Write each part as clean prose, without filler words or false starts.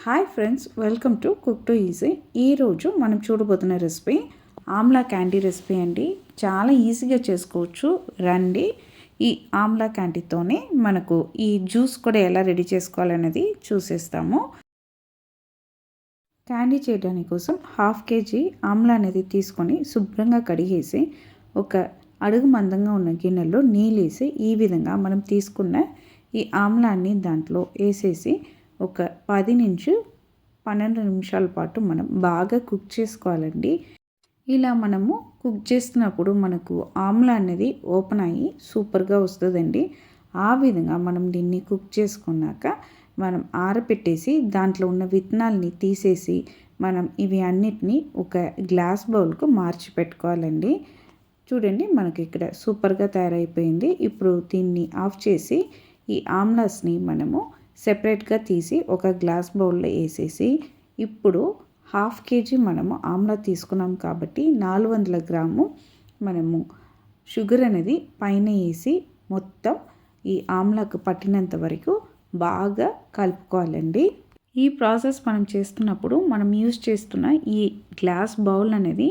Hi friends, welcome to cook to easy. ఈరోజు మనం చూడబోతున్న recipe Amla candy recipe అండి. చాలా ఈజీగా చేసుకోవచ్చు. రండి, ఈ ఆమ్లా క్యాండీతోనే మనకు ఈ జ్యూస్ కూడా ఎలా రెడీ చేసుకోవాలనేది చూసేస్తాము. క్యాండీ చేయడానికి కోసం 1/2 kg ఆమ్లా అనేది తీసుకొని శుభ్రంగా కడిగేసి ఒక అడుగు మందంగా ఉన్న గిన్నెలో నీళ్ళేసి ఈ విధంగా మనం తీసుకున్న ఈ ఆమ్లాన్ని దాంట్లో వేసేసి ఒక 10 నుంచి 12 నిమిషాల పాటు మనం బాగా కుక్ చేసుకోవాలండి. ఇలా మనము కుక్ చేస్తున్నప్పుడు మనకు ఆమ్లా అనేది ఓపెన్ అయ్యి సూపర్గా వస్తుందండి. ఆ విధంగా మనం దీన్ని కుక్ చేసుకున్నాక మనం ఆరబెట్టేసి దాంట్లో ఉన్న విత్తనాలని తీసేసి మనం ఇవి అన్నిటినీ ఒక గ్లాస్ బౌల్కు మార్చి పెట్టుకోవాలండి. చూడండి, మనకి ఇక్కడ సూపర్గా తయారైపోయింది. ఇప్పుడు దీన్ని ఆఫ్ చేసి ఈ ఆమ్లాస్ని మనము సెపరేట్గా తీసి ఒక గ్లాస్ బౌల్లో వేసేసి ఇప్పుడు 1/2 kg మనము ఆమ్లా తీసుకున్నాం కాబట్టి 400 గ్రాము మనము షుగర్ అనేది పైన వేసి మొత్తం ఈ ఆమ్లాకు పట్టినంత వరకు బాగా కలుపుకోవాలండి. ఈ ప్రాసెస్ మనం చేస్తున్నప్పుడు మనం యూజ్ చేస్తున్న ఈ గ్లాస్ బౌల్ అనేది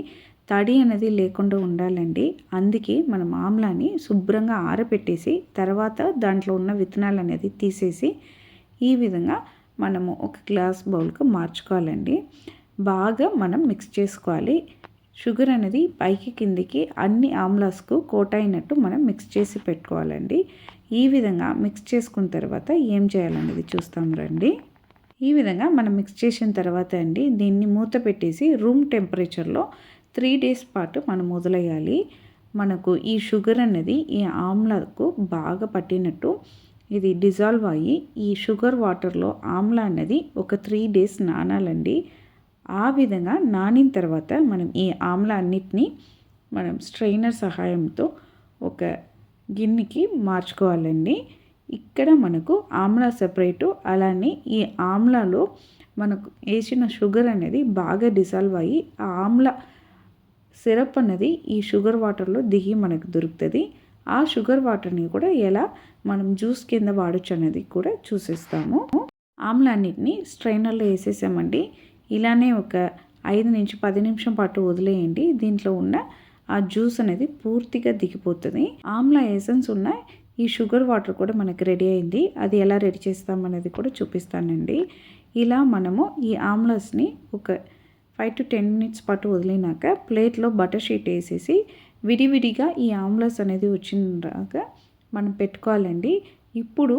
తడి అనేది లేకుండా ఉండాలండి. అందుకే మనం ఆమ్లాని శుభ్రంగా ఆరబెట్టేసి తర్వాత దాంట్లో ఉన్న విత్తనాలు అనేది తీసేసి ఈ విధంగా మనము ఒక గ్లాస్ బౌల్కి మార్చుకోవాలండి. బాగా మనం మిక్స్ చేసుకోవాలి. షుగర్ అనేది పైకి కిందికి అన్ని ఆమ్లాస్కు కోట్ అయినట్టు మనం మిక్స్ చేసి పెట్టుకోవాలండి. ఈ విధంగా మిక్స్ చేసుకున్న తర్వాత ఏం చేయాలనేది చూస్తాం రండి. ఈ విధంగా మనం మిక్స్ చేసిన తర్వాత అండి దీన్ని మూత పెట్టేసి రూమ్ టెంపరేచర్లో 3 days పాటు మనం వదిలేయాలి. మనకు ఈ షుగర్ అనేది ఈ ఆమ్లాకు బాగా పట్టినట్టు ఇది డిజాల్వ్ అయ్యి ఈ షుగర్ వాటర్లో ఆమ్లా అనేది ఒక 3 days నానాలండి. ఆ విధంగా నానిన తర్వాత మనం ఈ ఆమ్లా అన్నిటినీ మనం స్ట్రైనర్ సహాయంతో ఒక గిన్నెకి మార్చుకోవాలండి. ఇక్కడ మనకు ఆమ్లా సెపరేటు, అలానే ఈ ఆమ్లాలో మనకు వేసిన షుగర్ అనేది బాగా డిజాల్వ్ అయ్యి ఆ ఆమ్లా సిరప్ అనేది ఈ షుగర్ వాటర్లో దిగి మనకు దొరుకుతుంది. ఆ షుగర్ వాటర్ని కూడా ఎలా మనం జ్యూస్ కింద వాడచ్చు అనేది కూడా చూసేస్తాము. ఆమ్లా అన్నిటిని స్ట్రైనర్లో వేసేసామండి. ఇలానే ఒక 5 నుంచి 10 నిమిషం పాటు వదిలేయండి. దీంట్లో ఉన్న ఆ జ్యూస్ అనేది పూర్తిగా దిగిపోతుంది. ఆమ్లా ఎసెన్స్ ఉన్న ఈ షుగర్ వాటర్ కూడా మనకి రెడీ అయింది. అది ఎలా రెడీ చేస్తామనేది కూడా చూపిస్తానండి. ఇలా మనము ఈ ఆమ్లాస్ని ఒక 5 to 10 minutes పాటు వదిలినాక ప్లేట్లో బటర్ షీట్ వేసేసి విడివిడిగా ఈ ఆమ్లాస్ అనేది వచ్చినాక మనం పెట్టుకోవాలండి. ఇప్పుడు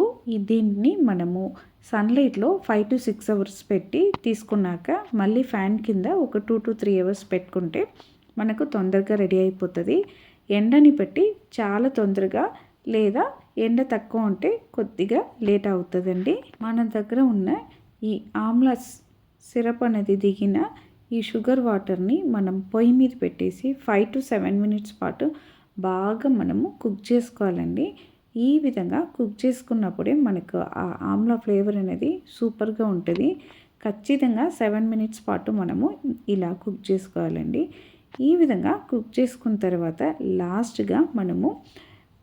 దీన్ని మనము సన్లైట్లో 5 to 6 hours పెట్టి తీసుకున్నాక మళ్ళీ ఫ్యాన్ కింద ఒక 2 to 3 hours పెట్టుకుంటే మనకు తొందరగా రెడీ అయిపోతుంది. ఎండని పెట్టి చాలా తొందరగా, లేదా ఎండ తక్కువ ఉంటే కొద్దిగా లేట్ అవుతుందండి. మన దగ్గర ఉన్న ఈ ఆమ్లా సిరప్ అనేది దిగిన ఈ షుగర్ వాటర్ని మనం పొయ్యి మీద పెట్టేసి 5 to 7 minutes పాటు బాగా మనము కుక్ చేసుకోవాలండి. ఈ విధంగా కుక్ చేసుకున్నప్పుడే మనకు ఆ ఆమ్లా ఫ్లేవర్ అనేది సూపర్గా ఉంటుంది. ఖచ్చితంగా 7 minutes పాటు మనము ఇలా కుక్ చేసుకోవాలండి. ఈ విధంగా కుక్ చేసుకున్న తర్వాత లాస్ట్గా మనము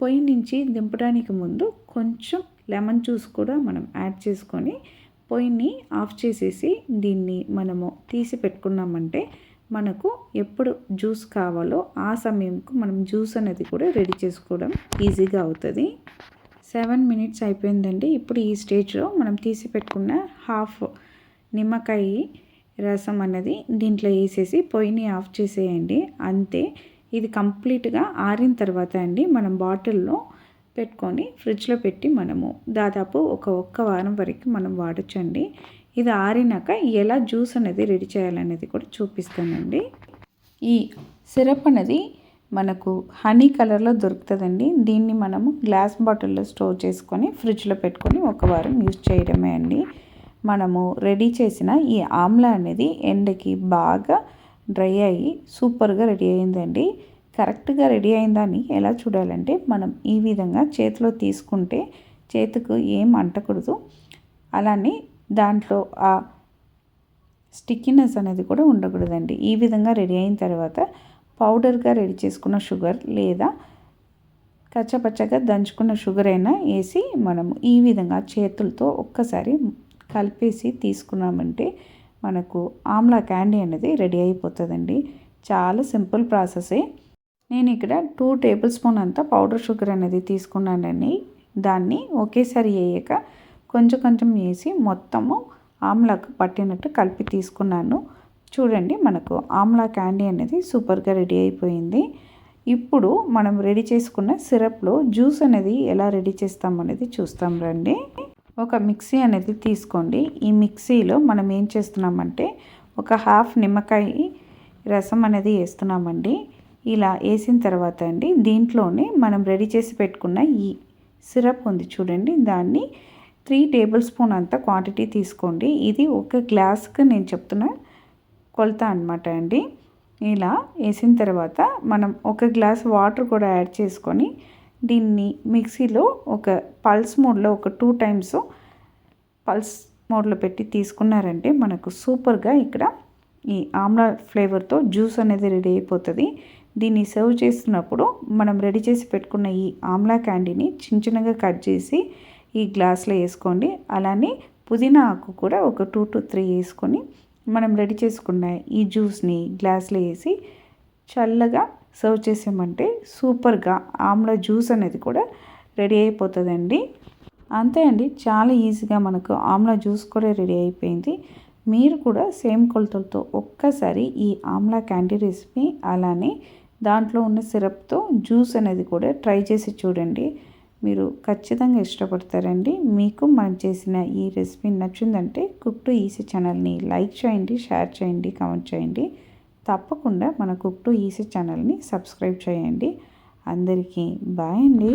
పొయ్యి నుంచి దింపడానికి ముందు కొంచెం లెమన్ జ్యూస్ కూడా మనం యాడ్ చేసుకొని పొయ్యిని ఆఫ్ చేసేసి దీన్ని మనము తీసి పెట్టుకున్నామంటే మనకు ఎప్పుడు జ్యూస్ కావాలో ఆ సమయంకు మనం జ్యూస్ అనేది కూడా రెడీ చేసుకోవడం ఈజీగా అవుతుంది. 7 minutes అయిపోయిందండి. ఇప్పుడు ఈ స్టేజ్లో మనం తీసి పెట్టుకున్న 1/2 నిమ్మకాయ రసం అనేది దీంట్లో వేసేసి పొయ్యిని ఆఫ్ చేసేయండి. అంతే. ఇది కంప్లీట్గా ఆరిన తర్వాత అండి మనం బాటిల్లో పెట్టుకొని ఫ్రిడ్జ్లో పెట్టి మనము దాదాపు ఒక్క వారం వరకు మనం వాడచ్చండి. ఇది ఆరినాక ఎలా జ్యూస్ అనేది రెడీ చేయాలనేది కూడా చూపిస్తానండి. ఈ సిరప్ అనేది మనకు హనీ కలర్లో దొరుకుతుందండి. దీన్ని మనము గ్లాస్ బాటిల్లో స్టోర్ చేసుకొని ఫ్రిడ్జ్లో పెట్టుకొని 1 వారం యూజ్ చేయడమే అండి. మనము రెడీ చేసిన ఈ ఆమ్లా అనేది ఎండకి బాగా డ్రై అయ్యి సూపర్గా రెడీ అయిందండి. కరెక్ట్గా రెడీ అయిందని ఎలా చూడాలంటే మనం ఈ విధంగా చేతిలో తీసుకుంటే చేతికి ఏం అంటకూడదు. అలానే దాంట్లో ఆ స్టిక్కినెస్ అనేది కూడా ఉండకూడదండి. ఈ విధంగా రెడీ అయిన తర్వాత పౌడర్గా రెడీ చేసుకున్న షుగర్ లేదా కచ్చపచ్చగా దంచుకున్న షుగర్ అయినా వేసి మనము ఈ విధంగా చేతులతో ఒక్కసారి కలిపేసి తీసుకున్నామంటే మనకు ఆమ్లా క్యాండీ అనేది రెడీ అయిపోతుందండి. చాలా సింపుల్ ప్రాసెసే. నేను ఇక్కడ 2 టేబుల్ స్పూన్ అంతా పౌడర్ షుగర్ అనేది తీసుకున్నానండి. దాన్ని ఒకేసారి వేయక కొంచెం కొంచెం వేసి మొత్తము ఆమ్లాకు పట్టినట్టు కలిపి తీసుకున్నాను. చూడండి, మనకు ఆమ్లా క్యాండీ అనేది సూపర్గా రెడీ అయిపోయింది. ఇప్పుడు మనం రెడీ చేసుకున్న సిరప్లో జ్యూస్ అనేది ఎలా రెడీ చేస్తామనేది చూస్తాం రండి. ఒక మిక్సీ అనేది తీసుకోండి. ఈ మిక్సీలో మనం ఏం చేస్తున్నామంటే ఒక హాఫ్ నిమ్మకాయ రసం అనేది వేస్తున్నామండి. ఇలా వేసిన తర్వాత అండి దీంట్లోనే మనం రెడీ చేసి పెట్టుకున్న ఈ సిరప్ ఉంది చూడండి, దాన్ని 3 టేబుల్ స్పూన్ అంత క్వాంటిటీ తీసుకోండి. ఇది ఒక గ్లాస్కి నేను చెప్తున్న కొలత అనమాట అండి. ఇలా వేసిన తర్వాత మనం ఒక గ్లాస్ వాటర్ కూడా యాడ్ చేసుకొని దీన్ని మిక్సీలో ఒక పల్స్ మోడ్లో ఒక 2 టైమ్స్ పల్స్ మోడ్లో పెట్టి తీసుకున్నారంటే మనకు సూపర్గా ఇక్కడ ఈ ఆమ్లా ఫ్లేవర్తో జ్యూస్ అనేది రెడీ అయిపోతుంది. దీన్ని సర్వ్ చేస్తున్నప్పుడు మనం రెడీ చేసి పెట్టుకున్న ఈ ఆమ్లా క్యాండీని చిన్న చిన్నగా కట్ చేసి ఈ గ్లాస్లో వేసుకోండి. అలానే పుదీనా ఆకు కూడా ఒక 2 to 3 వేసుకొని మనం రెడీ చేసుకున్న ఈ జ్యూస్ని గ్లాస్లో వేసి చల్లగా సర్వ్ చేసామంటే సూపర్గా ఆమ్లా జ్యూస్ అనేది కూడా రెడీ అయిపోతుందండి. అంతే అండి, చాలా ఈజీగా మనకు ఆమ్లా జ్యూస్ కూడా రెడీ అయిపోయింది. మీరు కూడా సేమ్ కొలతలతో ఒక్కసారి ఈ ఆమ్లా క్యాండీ రెసిపీ అలానే దాంట్లో ఉన్న సిరప్తో జ్యూస్ అనేది కూడా ట్రై చేసి చూడండి. మీరు ఖచ్చితంగా ఇష్టపడతారండి. మీకు మనం చేసిన ఈ రెసిపీ నచ్చిందంటే కుక్ టు ఈజీ ఛానల్ని లైక్ చేయండి, షేర్ చేయండి, కామెంట్ చేయండి. తప్పకుండా మన కుక్ టు ఈజీ ఛానల్ని సబ్స్క్రైబ్ చేయండి. అందరికీ బాయ్ అండి.